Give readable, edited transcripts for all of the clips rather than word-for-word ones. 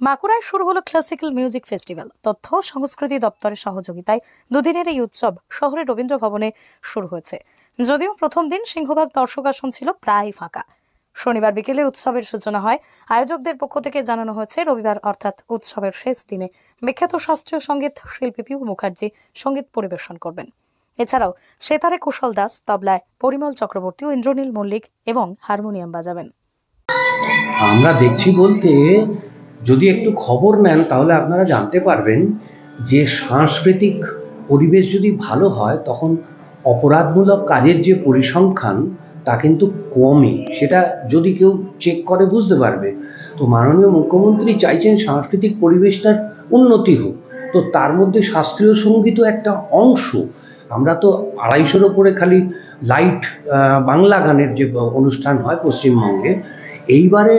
বাঁকুড়ায় শুরু হলো ক্লাসিক্যাল মিউজিক ফেস্টিভ্যাল। তথ্য সংস্কৃতি দপ্তরের সহযোগিতায় দুদিনের এই উৎসব শহরের রবীন্দ্র ভবনে শুরু হয়েছে। যদিও প্রথম দিন সিংহভাগ দর্শক আসন ছিল প্রায় ফাঁকা। শনিবার বিকেলে উৎসবের সূচনা হয়। আয়োজকদের পক্ষ থেকে জানানো হয়েছে, রবিবার অর্থাৎ উৎসবের শেষ দিনে বিখ্যাত শাস্ত্রীয় সঙ্গীত শিল্পী পিহু মুখার্জি সঙ্গীত পরিবেশন করবেন। এছাড়াও সেতারে কুশল দাস, তবলায় পরিমল চক্রবর্তী ও ইন্দ্রনীল মল্লিক এবং হারমোনিয়াম বাজাবেন। আমরা দেখছি বলতে, যদি একটু খবর নেন তাহলে আপনারা জানতে পারবেন যে সাংস্কৃতিক পরিবেশ যদি ভালো হয় তখন অপরাধমূলক কাজের যে পরিসংখ্যান তা কিন্তু কমে। সেটা যদি কেউ চেক করে বুঝতে পারবে। তো মাননীয় মুখ্যমন্ত্রী চাইছেন সাংস্কৃতিক পরিবেশটার উন্নতি হোক, তো তার মধ্যে শাস্ত্রীয় সঙ্গীতও একটা অংশ। আমরা তো 250-এর ওপরে খালি লাইট বাংলা গানের যে অনুষ্ঠান হয় পশ্চিমবঙ্গে, এইবারে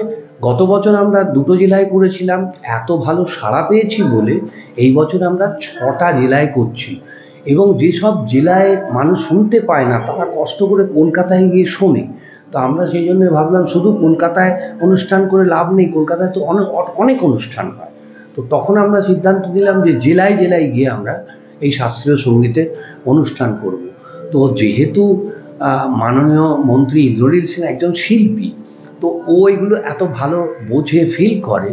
গত বছর আমরা 2টো জেলায় করেছিলাম, এত ভালো সাড়া পেয়েছি বলে এই বছর আমরা 6টা জেলায় করছি। এবং যেসব জেলায় মানুষ শুনতে পায় না তারা কষ্ট করে কলকাতায় গিয়ে শোনে। তো আমরা সেই জন্য ভাবলাম শুধু কলকাতায় অনুষ্ঠান করে লাভ নেই, কলকাতায় তো অনেক অনুষ্ঠান হয়। তো তখন আমরা সিদ্ধান্ত নিলাম যে জেলায় জেলায় গিয়ে আমরা এই শাস্ত্রীয় সঙ্গীতের অনুষ্ঠান করব। তো যেহেতু মাননীয় মন্ত্রী ইন্দ্রনীল সেন একজন শিল্পী, তো ও এগুলো এত ভালো বোঝে, ফিল করে,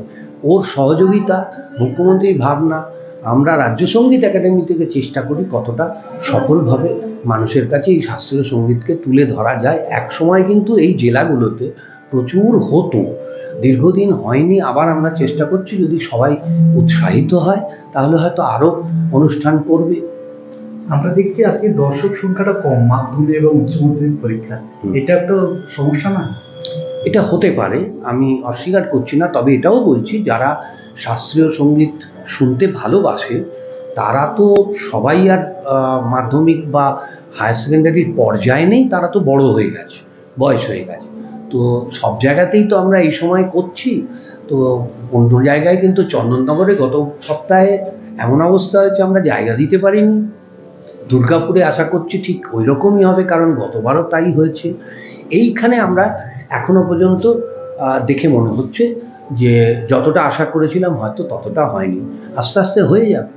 ওর সহযোগিতা, মুখ্যমন্ত্রীর ভাবনা, আমরা রাজ্য সঙ্গীত একাডেমি থেকে চেষ্টা করি কতটা সফলভাবে মানুষের কাছে এই শাস্ত্রীয় সঙ্গীতকে তুলে ধরা যায়। এক সময় কিন্তু এই জেলাগুলোতে প্রচুর হতো, দীর্ঘদিন হয়নি। আবার আমরা চেষ্টা করছি, যদি সবাই উৎসাহিত হয় তাহলে হয়তো আরো অনুষ্ঠান করবে। আমরা দেখছি আজকে দর্শক সংখ্যাটা কম, মাধ্যমিক এবং উচ্চ মাধ্যমিক পরীক্ষা, এটা একটা সমস্যা না? এটা হতে পারে, আমি অস্বীকার করছি না। তবে এটাও বলছি, যারা শাস্ত্রীয় সঙ্গীত শুনতে ভালোবাসে তারা তো সবাই আর মাধ্যমিক বা হায়ার সেকেন্ডারির পর্যায়ে নেই, তারা তো বড় হয়ে গেছে, বয়স হয়ে গেছে। তো সব জায়গাতেই তো আমরা এই সময় করছি। তো অন্য জায়গায় কিন্তু চন্দননগরে গত সপ্তাহে এমন অবস্থা হয়েছে আমরা জায়গা দিতে পারিনি। দুর্গাপুরে আশা করছি ঠিক ওই রকমই হবে, কারণ গতবারও তাই হয়েছে। এইখানে আমরা এখনো পর্যন্ত দেখে মনে হচ্ছে যে যতটা আশা করেছিলাম হয়তো ততটা হয়নি, আস্তে আস্তে হয়ে যাবে।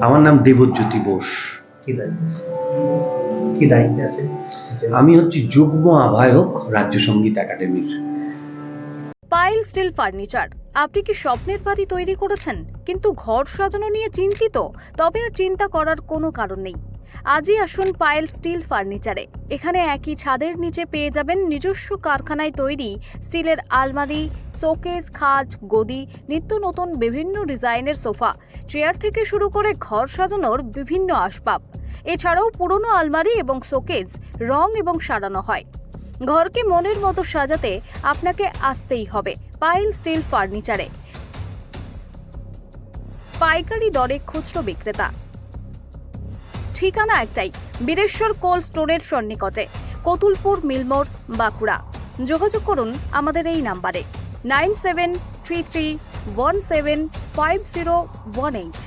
আমার নাম দেবজ্যোতি বোস। কি দায়িত্বে আছে? আমি হচ্ছি যুগ্ম আহ্বায়ক রাজ্য সঙ্গীত একাডেমির। পাইল স্টিল ফার্নিচার। আপনি কি স্বপ্নের বাড়ি তৈরি করেছেন কিন্তু ঘর সাজানো নিয়ে চিন্তিত? তবে আর চিন্তা করার কোনো কারণ নেই। আজই আসুন পাইল স্টিল ফার্নিচারে। এখানে একই ছাদের নিচে পেয়ে যাবেন নিজস্ব কারখানায় তৈরি স্টিলের আলমারি, শোকেস, খাট, গদি, নিত্য নতুন বিভিন্ন ডিজাইনের সোফা, চেয়ার থেকে শুরু করে ঘর সাজানোর বিভিন্ন আসবাব। এছাড়াও পুরনো আলমারি এবং শোকেস রং এবং সারানো হয়। ঘরকে মনের মতো সাজাতে আপনাকে আসতেই হবে পাইল স্টিল ফার্নিচারে। পাইকারি দরে খুচরো বিক্রেতা। ঠিকানা একটাই, বীরেশ্বর কোল্ড স্টোরের সন্নিকটে, কতুলপুর মিলমোড়, বাঁকুড়া। যোগাযোগ করুন আমাদের এই নাম্বারে 9733175018।